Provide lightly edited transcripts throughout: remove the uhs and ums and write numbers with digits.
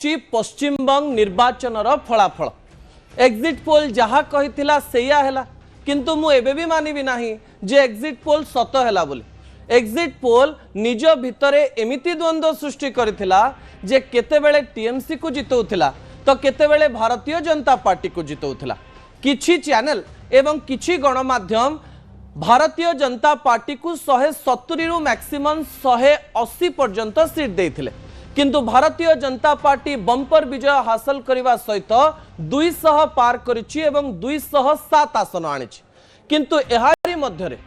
पश्चिमबंग निर्वाचन फलाफल exit poll जहाँ कही सेया है किंतु मु एबे भी मानिबी नहीं जे एग्जिट पोल सत है बोली। एग्जिट पोल निज भितर एमिति द्वंद्व सृष्टि करथिला जे केतेबेले टीएमसी को जितौथिला तो केतेबेले भारतीय जनता पार्टी को जितौथिला। किछि चैनल एवं किछि गणमाध्यम भारतीय जनता पार्टी को 170 रु मैक्सिमम 180 पर्यंत सीट देइथिले किंतु भारतीय जनता पार्टी बंपर विजय हासिल करने सहित 200 पार करिछि एवं 207 आसन आनिछि। किंतु एहारी मध्यरे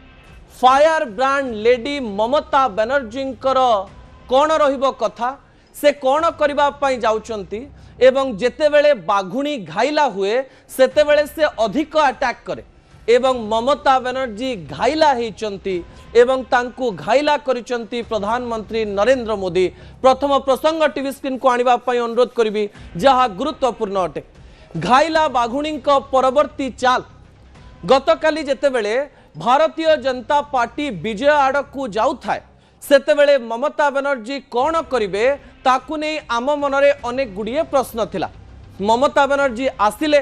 fire brand lady Mamata Banerjee कौन रहिबो कथा से कौन करबा पई जाउचंती एवं जेतेबेले बाघुणी घाइला हुए सेतेबेले से अधिक अटैक करे एवं ममता बनर्जी घाइला होइचंती एवं तांकु घाइला करिचंती प्रधानमंत्री नरेंद्र मोदी। प्रथम प्रसंग टीवी स्क्रीन को आनिबा पई अनुरोध करिबी जहा गुरुत्वपूर्ण अटे। घाइला बाघुणी परवर्ती चाल गतकाली जेतेबेले भारतीय जनता पार्टी विजय आड़कू जाउथाय सेतेबेले ममता बनर्जी कौन करिवे ताकू नै आम मनरे अनेक गुड़िए प्रश्न थिला। ममता बनर्जी आसिले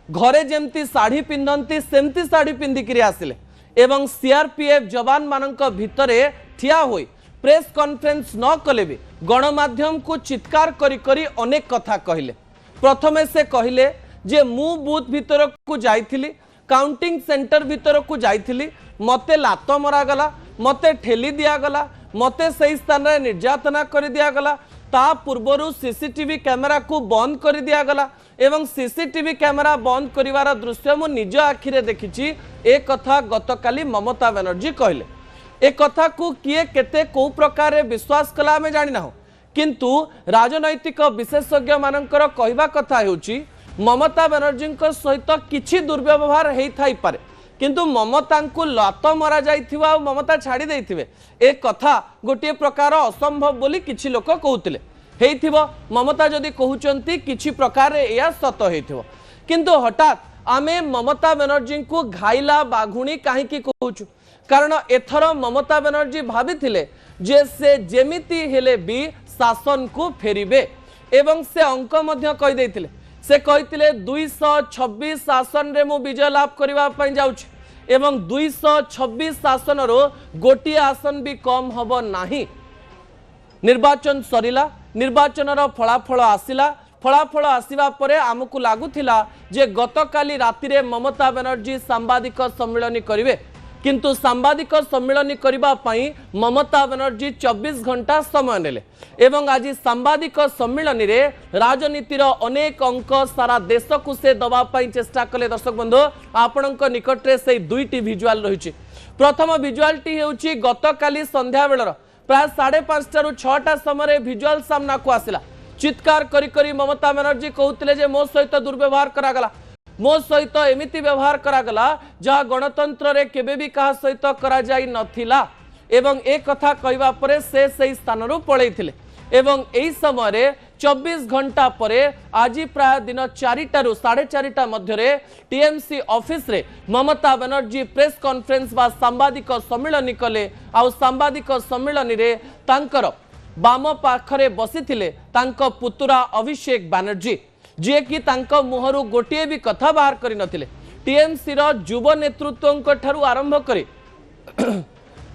घरे जेमती साड़ी पिंधंती सेमती साड़ी पिंधिकी आसिले एवं सीआरपीएफ जवान मानक भितरे ठिया होई प्रेस कॉन्फ्रेंस न कले भी गणमाध्यम को चित्कार करी करी अनेक कथा कहिले। प्रथमे से कहिले जे मु बूथ भितर को जाइथिली काउंटिंग सेंटर भितर को जाइथिली मते लात मरा गला मते ठेली दिया गला मते सही स्थान रे निर्यातना कर दिया गला ता पूर्वरु सीसीटीवी कैमेरा को बंद कर दिया गला एवं सीसीटीवी कैमेरा बंद करिवार दृश्य मु निज आखिरे देखिछि। ए कथा गतकाली ममता बनर्जी कहले। ए कथा को किए केते को प्रकार विश्वास कला हमें जानि ना किंतु राजनैतिक विशेषज्ञ मानकर कहवा कथा हेउछि ममता बनर्जी सहित किछि दुर्व्यवहार हेइ थाइ पारे किंतु ममता को लात मरा जाइथिबा ममता छाड़ी देइथिबे ए कथा गोटे प्रकार असंभव बोली किछि लोक कहउतिले। हेइथिबो ममता जदि कहउचंती किछि प्रकार या सत हेइथिबो किंतु हठात आमे ममता बनर्जी को घाइला बाघुणी काहेकि कहउछु कारण एथर ममता बनर्जी भाबिथिले जे से जेमिति हेले भी शासन को फेरिबे एवं से अंक मध्य कहि देइथिले। से कहिथिले 226 आसन रे मु विजय लाभ करबा पई जाउछि एवं 226 आसन रो गोटी आसन भी कम हबो नाही। निर्वाचन सरिला निर्वाचन रो फलाफल आसिला फलाफल आसिबा परे आमकु लागुथिला जे गतकाली राति रे ममता बनर्जी सांबादिक सम्मेलन करिवे किंतु सांबादिक सम्मेलन करबा पई ममता बनर्जी 24 घंटा समय नेले एवं आज सांबादिक सम्मेलन रे राजनीतिर अनेक अंक सारा देश को से दबा पई चेष्टा कले। दर्शक बंधु आपणक निकट रे से दुईटी विजुअल रहिछि। प्रथम विजुअलटी हेउछि गतकाली संध्या बेलर प्राय 5:30 रु 6टा समय विजुअल सामना को आसिला। चित्कार करी करी ममता बनर्जी कहउतिले जे मो सहित दुर्व्यवहार करागला मो सहित एमिति व्यवहार करागला जहाँ गणतंत्र रे केबे भी कहा सहित करा जाई नथिला एवं एक कथा कहवा परे से सही स्थान रु पळैथिले एवं एही समय रे 24 घंटा परे आज प्राय दिन 4टा रु 4:30 मध्य टीएमसी ऑफिस रे ममता बनर्जी प्रेस कॉन्फ्रेंस बा सांबादिक सम्मेलन कले आ सांबादिक सम्मेलन रे तांकर बाम पाखरे बसिथिले तांको पुतुरा अभिषेक बनर्जी जे कि तांको मुहरु गोटे भी कथा बाहर करि नथिले। टीएमसी रो युव नेतृत्व ठारू आरंभ करे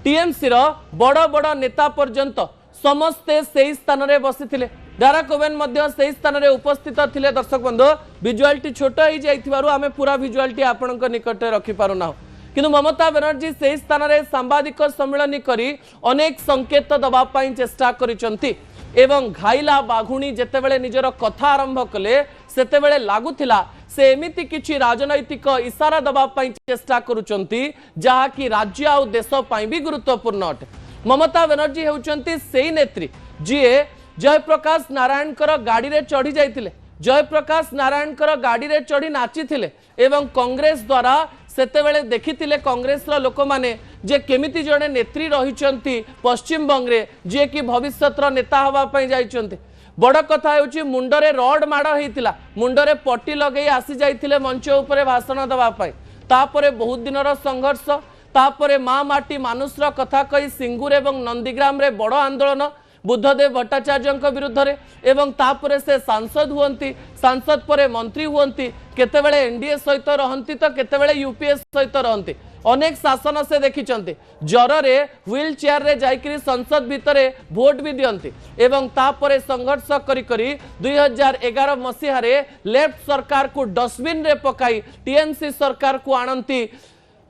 टीएमसी रो बड़ बड़ नेता पर्यंत समस्ते सही स्थान रे बसिथिले। डारा कोवेन मध्य सही स्थान रे उपस्थित थिले। दर्शक बंधु विजुअलटी छोट हो जाइथिबारु आमे पूरा विजुअलटी आपनक निकट रखि पारु ना किंतु ममता बनर्जी सही स्थान रे सांबादिक सम्मेलन करी अनेक संकेत दबा पई चेष्टा करिसंती एवं घाइला बाघुणी जेतेबेले निजर कथा आरंभ कले सेतेबेले लागुथिला से एमिति किछि राजनैतिक इशारा दबा पई चेष्टा करुचंती जहा कि राज्य आ देश पई भी गुरुत्वपूर्ण अटे। ममता बनर्जी हेउचंती सेही नेत्री जिए जयप्रकाश नारायण कर गाड़ी रे चढ़ी जाइथिले जयप्रकाश नारायण कर गाड़ी रे चढ़ी नाचिथिले एवं कांग्रेस द्वारा सेतेबेले देखिथिले कांग्रेस रो लोक माने जे केमिति जणे नेत्री रहिचंती पश्चिम बंगरे जे कि भविष्यतर नेता हवा पई जाइचंती। बड़ कथा हेउची मुंडरे रड माड़ हेतिला मुंडरे पट्टी लगेई आसी जाइथिले मंच उपरे भाषण दबा पई तापरे बहुत दिनर संघर्ष तापरे माँ माटी मानुषर कथा कही सिंगुर एवं नंदीग्राम रे बड़ आंदोलन बुद्धदेव भट्टाचार्य विरुद्ध रे एवं तापर से सांसद हुंती सांसद पर मंत्री हुंती केतेबेले एनडीए सहित रहंती तो केतेबेले यूपीए सहित रहंती अनेक शासन से देखिचंती ज्वर रे व्हील चेयर रे जाइकरी संसद भितरे भोट भी दियंती एवं तापर संघर्ष करी करी 2011 मसीहा रे लेफ्ट सरकार को डस्टबिन रे पकाई टीएमसी सरकार को आणंती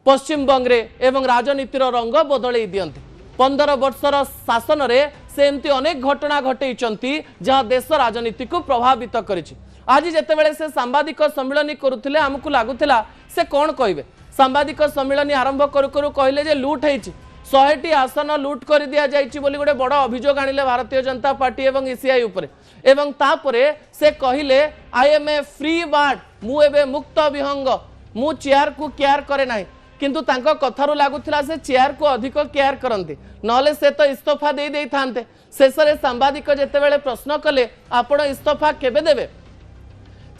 पश्चिम बंग रे एवं राजनीतिर रंग बदलई दियंती 15 वर्षर शासन रे से एमती अनेक घटना घटई जहाँ देश राजनीति को प्रभावित करिछि। आज जेतेबेले से सांबादिक सम्मिलन करुथिले हमकु लागुथिला से कौन कहबे सांबादिक सम्मिलन आरंभ करू करू कहले जे लूट हेछि 100टी आसन लूट कर दिया जाइछि बोली गोटे बड़ अभियोग आनिले भारतीय जनता पार्टी एवं ईसीआई उपरे एवं तापरे से कहले I am a free bird मु एबे मुक्त विहंग मु चेयर को केयर करे नाही किंतु तांको कथारु लागुथिला से चेयर को अधिक केयर करंती नले से तो इस्तीफा दे देई थांते शेष रे सांबादिक जेतेबेले प्रश्न कले आपण इस्तीफा केबे देबे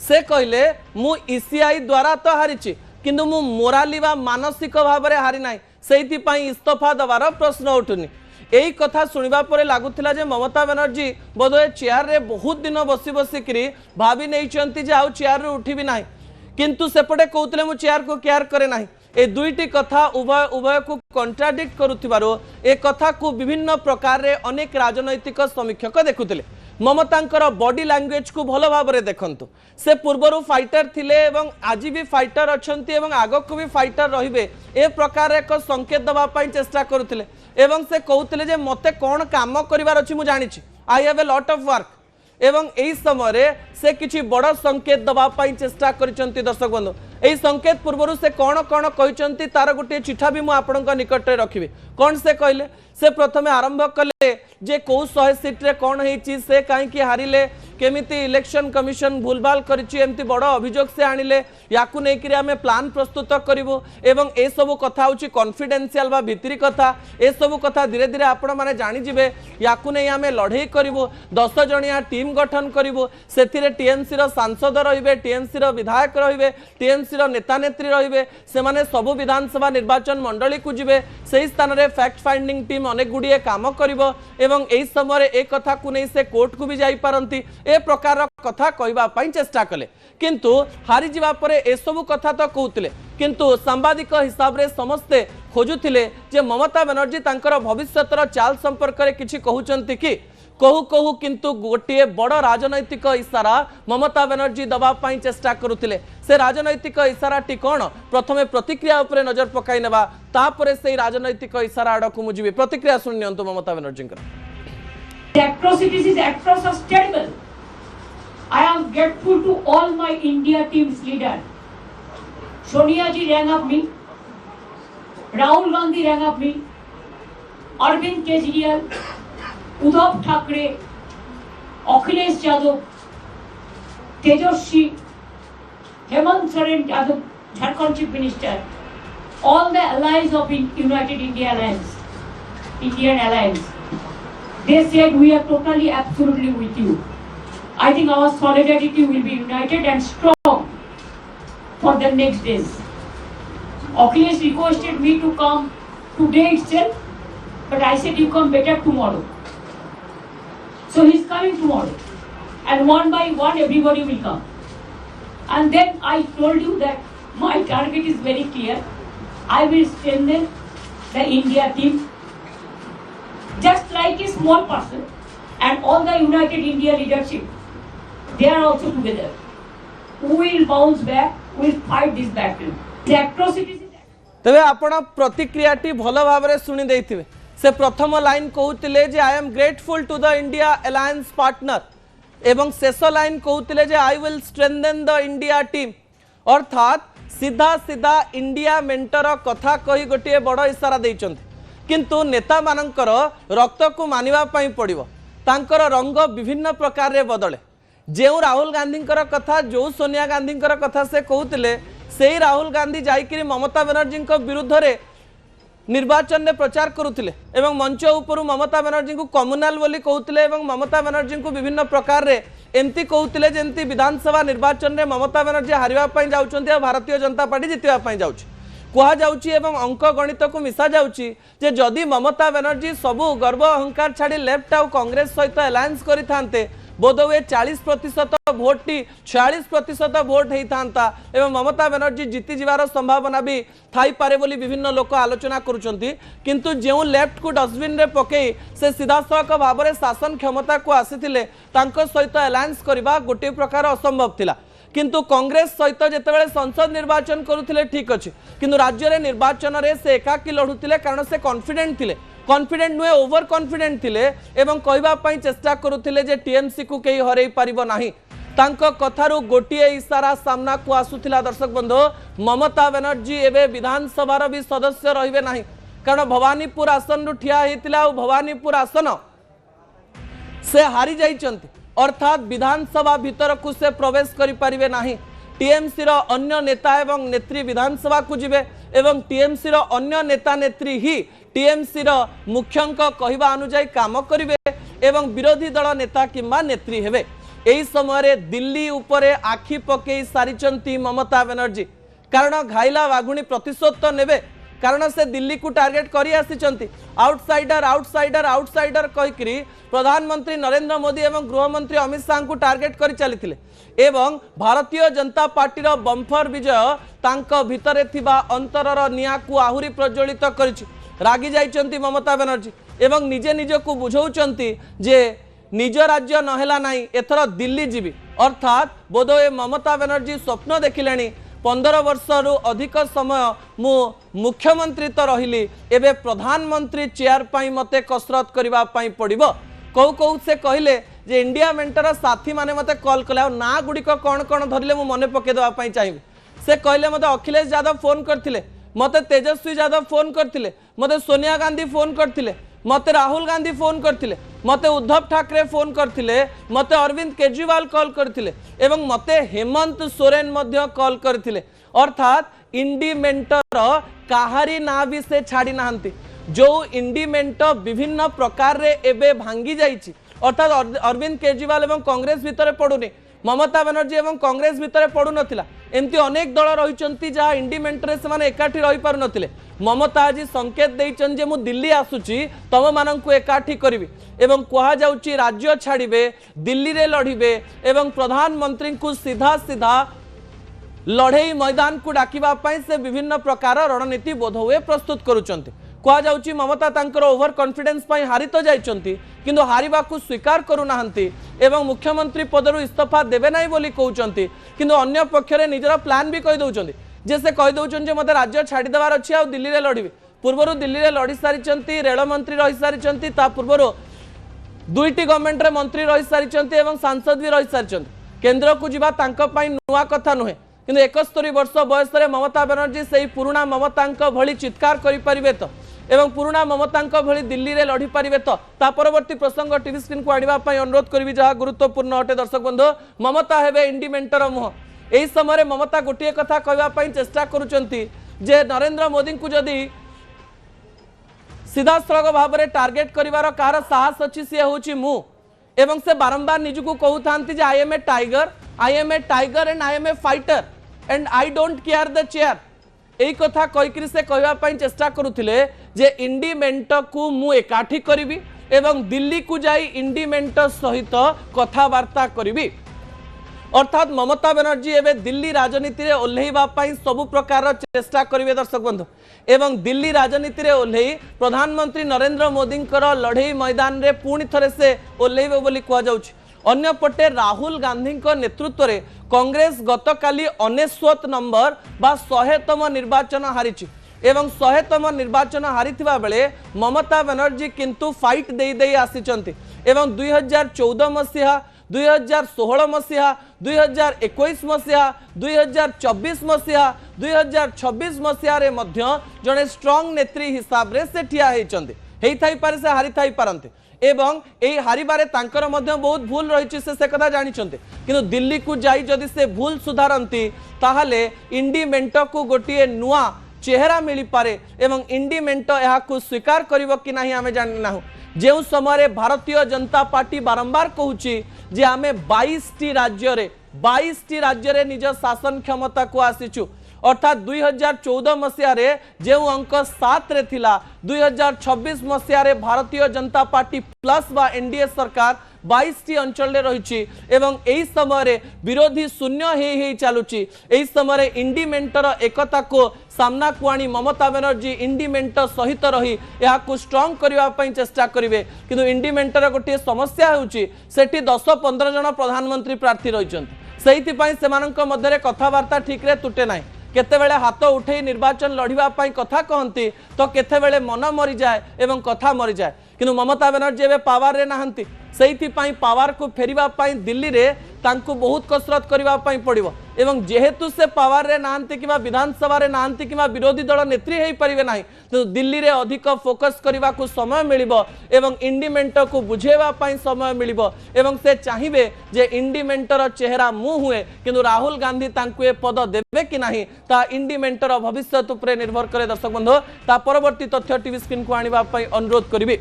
से कहले मु ईसीआई द्वारा तो हारिछि किंतु मु मोराली वा मानसिक भाव रे हारि नाही सेइति पई इस्तीफा दवार प्रश्न उठुनी यही कथा सुनिबा परे लागुथिला जे ममता बनर्जी बोधे चेयर रे बहुत दिन बसी बसी करी भाभी नैचंती जे आउ चेयर रे उठिबी नाही किंतु सेपटे कहउतले मु चेयर को केयर करे नाही ए दुईटी कथा उभय उभय को कंट्राडिक्ट करुथिबारो ए कथा को विभिन्न प्रकार रे अनेक राजनैतिक समीक्षक देखुथिले ममतांकर बॉडी लैंग्वेज को भलो भाव रे देखंतु से पूर्वरु फाइटर थिले एवं आज भी फाइटर अछंती एवं आगक भी फाइटर रहिबे ए प्रकार एक संकेत दबा पई चेष्टा करुथिले एवं से कहउथिले जे मते कोन काम करिवार अछि मु जानिछि I have a lot of work एवं एही समय से किछि बड़ संकेत दबा पई चेष्टा करिसंती दर्शक बंधु एही संकेत पूर्वरु से कोन कोन कहिसंती तार गोटे चिठा भी मु आपनक निकट रे रखिबे कोन से कहले से प्रथमे आरंभ कले जे को 100 सीट रे कोन हेछि से काहे कि हारिले केमिति इलेक्शन कमिशन भूलभाल करिछि एमती बड़ अभियोग से आनिले याकु नै कि आमे प्लान प्रस्तुत करिवो एवं ए सब कथा होछि कॉन्फिडेंशियल बा भितरी कथा ए सब कथा धीरे धीरे आपण माने जानि जिवे याकु नै आमे लढेई करिवो 10 जणिया टीम गठन करिवो सेथिरे टीएमसी रो सांसद रहिबे टीएमसी रो विधायक रहिबे टीएमसी रो नेता नेत्री रहिबे से माने सब विधानसभा निर्वाचन मंडली को जिवे सेही स्थान रे फैक्ट फाइंडिंग टीम अनेक गुडिए काम करिवो एवं एही समय ए कथा को नै से कोर्ट को भी जाई पारंती ए प्रकार कथा कहबा पई चेष्टा कले किंतु हारि जिबा परे ए सब कथा तो कहउतिले किंतु सांबादिक हिसाब रे समस्ते खोजुथिले जे ममता बनर्जी तांकर भविष्यतर चाल संपर्क रे किछि कहउचंती कि कहू कहू किंतु गोटे बड़ राजनैतिक इशारा ममता बनर्जी दबा पई चेष्टा करुथिले से राजनैतिक इशारा टी कोन प्रथमे प्रतिक्रिया उपरे नजर पकाई नेबा तापरे से राजनैतिक इशारा आडकु मुजिबे प्रतिक्रिया सुनियंतु Mamata Banerjee The atrocities is atrocious terrible. I am grateful to all my India team's leader. Sonia ji rang up me, Rahul Gandhi rang up me, Arvind Kejriwal, Uddhav Thackeray, Akhilesh Yadav, Tejaswi, Hemant Soren Yadav, Jharkhand Chief Minister, all the allies of United India Alliance, Indian Alliance. They said we are totally, absolutely with you. I think our solidarity will be united and strong for the next days. Akhilesh requested me to come today itself, but I said you come better tomorrow. So he's coming tomorrow, and one by one everybody will come. And then I told you that my target is very clear. I will strengthen the India team. Just like a small person and all the United India leadership, they are also together. We will bounce back, we will fight this battle. The atrocities is... तबे आपण प्रतिक्रियाटी भल भाव रे सुनि देथिबे से प्रथम line कहउतिले जे I am grateful to the India alliance partner एवं शेष लाइन कहउतिले जे I will strengthen the India team अर्थात सीधा सीधा इंडिया मेंटर कथा कही गोटे बड़ इशारा दैचंती किंतु नेता मानकर रक्त को मानिबा पई पड़िबो तांकर रंग विभिन्न प्रकार रे बदले जो राहुल गांधी कथा जो सोनिया गांधी कथा से कहते से राहुल गांधी जाइकरी ममता बनर्जी विरुद्ध रे निर्वाचन में प्रचार करुले एवं मंच उपरू ममता बनर्जी को कम्युनाल बोली कहते एवं ममता बनर्जी को विभिन्न प्रकार रे एमती कहते जमती विधानसभा निर्वाचन में ममता बनर्जी हारिबा पई जाउछन्ती भारतीय जनता पार्टी जितिबा पई जाउछ कह जाउची एवं अंक गणित को मिसा जाउची जे जदि ममता बनर्जी सबू गर्व अहंकार छाड़ी लेफ्ट आउ कांग्रेस सहित अलायंस करिथांते बोधवे 40% भोट टी 46% भोट होता एवं ममता बनर्जी जीति जीवार संभावना भी थाई पारे बोली विभिन्न लोक आलोचना करुचंती किंतु जो लेफ्ट को डस्टबिन रे पकई से सीधासख भाव में शासन क्षमता को आसीथिले तांको सहित अलायंस करबा गोटे प्रकार असंभव थिला किंतु कांग्रेस सहित जितेबाला संसद निर्वाचन करुथिले ठीक अच्छे किंतु राज्य रे निर्वाचन रे से एकाकी लढुथिले कारण से कॉन्फिडेंट थिले कॉन्फिडेंट नुहे ओवर कॉन्फिडेंट थिले एवं कहबा पई चेष्टा करुथिले जे टीएमसी को केही हरई पारिबो नाही तांको कथारु गोटिए इशारा सामना को आसुथिला दर्शक बंधु ममता बनर्जी एबे विधानसभा भी सदस्य रहिबे नाही कारण भवानीपुर आसन रु ठिया हेतिला और भवानीपुर आसन से हारी जाइचंती अर्थात विधानसभा भीतर को से प्रवेश करि परिबे नाही टीएमसी रो अन्य नेता एवं नेत्री विधानसभा को जिबे एवं टीएमसी रो अन्य नेता नेत्री ही टीएमसी रो मुख्यंक कहवा अनुଯାयी काम करिवे एवं विरोधी दल नेता किंबा नेत्री हेबे एही समय रे दिल्ली उपरे आखि पकई सारिचंती ममता बनर्जी कारण घाइला बाघुणी प्रतिशोध तो नेबे कारण से दिल्ली को टार्गेट करी आसीचंती आउटसाइडर आउटसाइडर आउटसाइडर कहिकरी प्रधानमंत्री नरेंद्र मोदी एवं गृहमंत्री अमित शाह को टार्गेट करी चलीथिले एवं भारतीय जनता पार्टी रो बम्फर विजय तांको भितरे थिबा अंतरर निया को आहुरी प्रज्वलित करिछि रागी जाइचंती ममता बनर्जी एवं निजे निजे को बुझौचंती जे निज राज्य नहेला नाही एथर दिल्ली जीवी अर्थात बोधोए ममता बनर्जी स्वप्न देखिलेनी 15 वर्ष रु अधिक समय मु मुख्यमंत्री तो रहिली एबे प्रधानमंत्री चेयर पाई मते कसरत करिबा पाई पड़िबो कौ कौ से कहले जे इंडिया मेंटर साथी माने मते कॉल कले ना गुडी को कोन कोन धरले मु मने पके देबा पाई चाहिबे से कहले मते अखिलेश यादव फोन करथिले मते तेजस्वी यादव फोन करथिले मते सोनिया गांधी फोन करथिले मते राहुल गांधी फोन करथिले मते उद्धव ठाकरे फोन करथिले मते अरविंद केजरीवाल कॉल करथिले एवं मते हेमंत सोरेन मध्य कॉल करथिले अर्थात इंडिमेंटर काहारी ना भी से छाड़ी नाहंती जो इंडिमेंट विभिन्न प्रकार रे एबे भांगी जाइछि अर्थात अरविंद केजरीवाल एवं कांग्रेस भितर पड़ुनी ममता बनर्जी एवं कांग्रेस भितर पड़ू नथिला एमती अनेक दल रहिचंती जहा इंडिमेंटरे से माने एकाठी रहि पारु नथिले ममता आज संकेत देइचन जे मु दिल्ली आसुची तम माननकु एकाठी करिवि एवं कहा जाउची राज्य छाड़िबे दिल्ली रे लढिबे एवं प्रधानमंत्री को सीधा सीधा लड़ई मैदान को डाकिबा पई से विभिन्न प्रकार रणनीति बोध हुए प्रस्तुत करूचंती कहा जाउची ममता तांकर ओवर कॉन्फिडेंस पई हारि तो जाइचंती किंतु हारिबा को स्वीकार करू नाहंती एवं मुख्यमंत्री पदरु इस्तीफा देबे नाही बोली कहउचंती किंतु अन्य पक्षरे निजरा प्लान भी कहि दउचंती जे से कहि दउचन जे मते राज्य छाड़ी देबार अछि आ दिल्ली रे लढिबे पूर्वरु दिल्ली रे लढी सारिचंती रेल मंत्री रहि सारिचंती ता पूर्वरु दुईटी गवर्नमेंट रे मंत्री रहि सारिचंती एवं सांसद भी रहि सारिचंती केंद्र को जिबा तांका पई नुवा कथा नुहे किंतु 71 वर्ष बयस रे ममता बनर्जी सेही पुराना ममतांक भली चित्कार करि परिबे तो एवं पुराना ममतांक भली दिल्ली रे लढी परिबे तो ता परवर्ती प्रसंग टीवी स्क्रीन को आनिबा पई अनुरोध करबी जहा गुरुत्वपूर्ण अटे दर्शक बंधु ममता हेबे इंडिमेंटर मुह एही समय ममता गोटिए कथा कहबा पई चेष्टा करूचंती जे नरेंद्र मोदी को जदी सीधा सड़क भाव में टार्गेट करिवार कार साहस अच्छी सी होची मु एवं से बारंबार निजको कहउथांती जे I am a tiger and I am a fighter and I don't care the chair एई कथा कहिकरी से कहबा पई चेष्टा करुथिले जे इंडिमेंट को मु एकाठी करिवि एवं दिल्ली को जाई इंडिमेंट सहित कथावार्ता करिवि अर्थात ममता बनर्जी एवं दिल्ली राजनीति रे ओल्हेइबा पई सब प्रकार चेष्टा करिवे दर्शक बंधु एवं दिल्ली राजनीति रे ओल्हेई प्रधानमंत्री नरेंद्र मोदी लड़ई मैदान रे पुणी थरे से ओल्हेइबे बोली कहा जाउछि अन्य पटे राहुल गांधी नेतृत्व रे कांग्रेस गतकाली 99 नंबर बा 100तम निर्वाचन हारिछि एवं 100तम निर्वाचन हारिथिबा बेले ममता बनर्जी किंतु फाइट देई देई आसिचंती एवं 2014 मसीहा 2016 मसीहा 2021 मसीहा 2024 मसीहा 2026 मसीहा रे मध्य जने स्ट्रांग नेत्री हिसाब रे से ठिया हेचंती हेई थाई पारे से हारि थाई पारंते एवं एई हारिबारे तांकर मध्य बहुत भूल रहिछि से कथा जानिचंते किंतु दिल्ली को जाई जदि से भूल सुधारंती ताहाले इंडिमेंट को गोटिए नुआ चेहरा मिली पारे एवं इंडिमेंट यहा को स्वीकार करिवो कि नाही आमे जानि नाहु जो समय भारतीय जनता पार्टी बारंबार कहूची जे आमे 22 राज्य रे निज शासन क्षमता को आसीचु अर्थात 2014 मसीह जो अंक 7 रे थिला 2026 मसीह भारतीय जनता पार्टी प्लस बा एनडीए सरकार 22 अंचल रही एवं यही समय विरोधी शून्य हे चलुची यही समय इंडिमेंटर एकता को सामना को आनी ममता बनर्जी इंडिमेंटर सहित रही यहाँ स्ट्रंग करने चेष्टा करेंगे किंतु इंडिमेंटर गोटे समस्या होची 10-15 जन प्रधानमंत्री प्रार्थी रही से मध्य कथबार्ता ठीक रे तुटे ना केतेबेले हाथ उठे निर्वाचन लड़िबा पाई कथा कहती तो केतेबेले मन मरी जाए एवं कथा मरी जाए किंतु ममता बनर्जी एवं पावर रे नाहंती सेहिथि पाई पावर को फेरिबा पाई दिल्ली रे तांको बहुत कसरत करबा पाई पड़िबो एवं जेहेतु से पावर रे नाहंती किबा विधानसभा रे नाहंती किबा विरोधी दल नेत्री हेई परिबे नाही तो दिल्ली रे अधिक फोकस करबा को समय मिलिबो एवं इंडिमेंटर को बुझेबा पाई समय मिलिबो एवं से चाहिबे जे इंडिमेंटर चेहरा मुंह हुए किंतु राहुल गांधी तांको ए पद देबे कि नाही ता इंडिमेंटर भविष्य उपरे निर्भर करे दर्शक बंधु ता परवर्ती तथ्य टीवी स्क्रीन को आनिबा पाई अनुरोध करिबे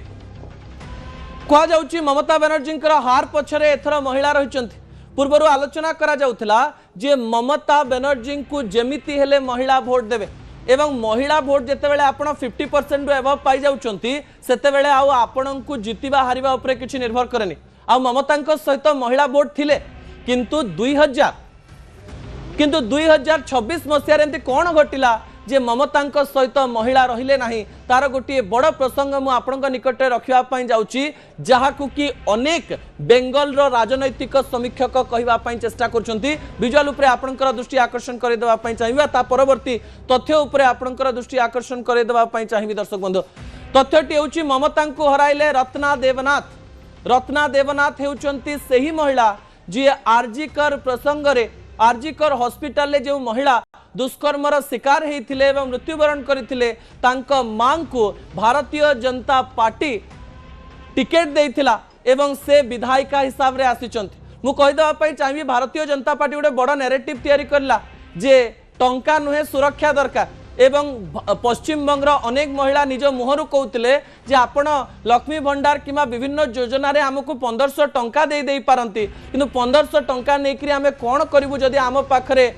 कह जाउची ममता बनर्जी हार पछरे एथर महिला रही पूर्वर आलोचना करा जाउथला जे ममता बनर्जी को जेमिति हेले महिला भोट देबे एवं महिला भोट जेतेबेले आपण 50% रु एबव पाई जाउचंती सेतेबेले आउ आपण को जितिबा हारिबा उपरे किछि निर्भर करेनी आ ममतांक सहित महिला भोट थिले किंतु 2026 मसीह एमती कौन घटिला जे ममतांक सहित महिला रहिले नाही तार गोटे बड़ प्रसंग मु आपनक निकट रखिबा पई जाउची जहाकु कि अनेक बेंगल रो राजनैतिक समीक्षक कहिबा पई चेष्टा करछंती विजुअल उपरे आपनकर दृष्टि आकर्षण करे देबा पई चाहिबा ता परवर्ती तथ्य उपरे आपनकर दृष्टि आकर्षण करे देबा पई चाहिबी दर्शक बंधु तथ्यटी होची ममतांको हराइले रत्ना देवनाथ हेउचंती सेही महिला जी आरजीकर प्रसंग रे आरजीकर हॉस्पिटल ले जो महिला दुष्कर्मर शिकार होते एवं मृत्युवरण करते मां को भारतीय जनता पार्टी टिकेट देइथिला एवं से विधायिका हिसाब रे आसीचंती मु कहिदबा चाहिए भारतीय जनता पार्टी गोटे बड़ नैरेटिव तैयारी करला जे टंका नुहे सुरक्षा दरकार एवं पश्चिम बंगर अनेक महिला निज मुहरु कहते जे आपण लक्ष्मी भंडार किंवा विभिन्न योजना रे हमको 1500 टंका दे पारंती किंतु 1500 टंका नेकरी आमे कोन करिवु जदि आम पाखरे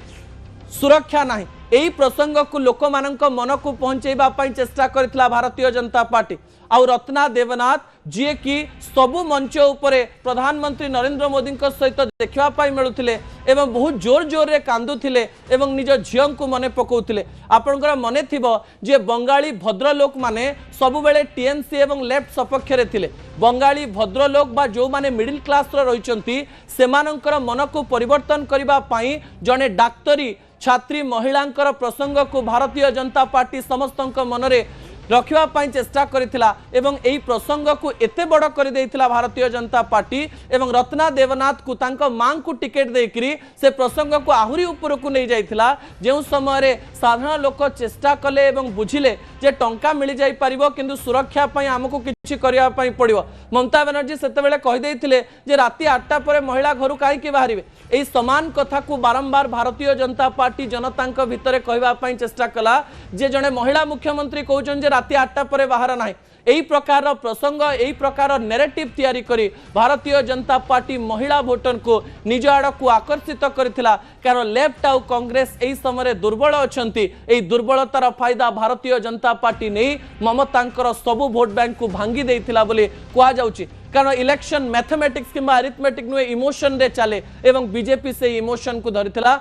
सुरक्षा नाही एही प्रसंग को लोक मानक मन को पहुंचेबा पई चेष्टा करथिला भारतीय जनता पार्टी आउ रत्ना देवनाथ जी की सबु मंच उपरे प्रधानमंत्री नरेंद्र मोदी सहित देखा मिलुथिले एवं बहुत जोर जोर रे कांदुथिले एवं निज झियो को मने पकाउथिले आपनकर मने थिबो जे बंगाली भद्रलोक माने सबु बेले टीएमसी एवं लेफ्ट सपक्ष रे थिले बंगाली भद्रलोक बा जो माने मिडिल क्लास रो रहिचंती सेमानंकर मन को परिवर्तन करिबा पई जने डाक्तरी छात्री महिलांकर प्रसंग को भारतीय जनता पार्टी समस्तंक मनरे रखिबा पाई चेष्टा करिथिला एवं एही प्रसंग को एते बड़ कर देइथिला भारतीय जनता पार्टी एवं रत्ना देवनाथ को तांको मां को टिकेट देकरी से प्रसंग को आहुरी ऊपर को नहीं जाइथिला जेउ समय रे साधारण लोक चेष्टा कले एवं बुझिले जे टंका मिल जाई परिबो किंतु सुरक्षा पाई हमको किछि करिया पाई पड़िबो ममता बनर्जी सेते बेले कहि देइथिले जे राति 8टा परे महिला घरु काई के बाहरिबे एही समान कथा को बारंबार भारतीय जनता पार्टी जनतांक भितरे कहबा पाई चेष्टा कला जे जने महिला मुख्यमंत्री कहउछन जे राति 8टा परे बाहर नाही एही प्रकार प्रसंग एही प्रकार नैरेटिव तैयारी करी भारतीय जनता पार्टी महिला भोटर को निज आड़ को आकर्षित करथिला कारण लेफ्ट आउ कांग्रेस एही समय दुर्बल अछंती एही दुर्बलतार फायदा भारतीय जनता पार्टी नहीं ममतांकर सबु भोट बैंक को भांगी देइथिला बोली कहा जाउची कारण इलेक्शन मैथमेटिक्स किंबा अरिथमेटिक नुए इमोशन रे चले एवं बीजेपी से इमोशन को धरिथिला।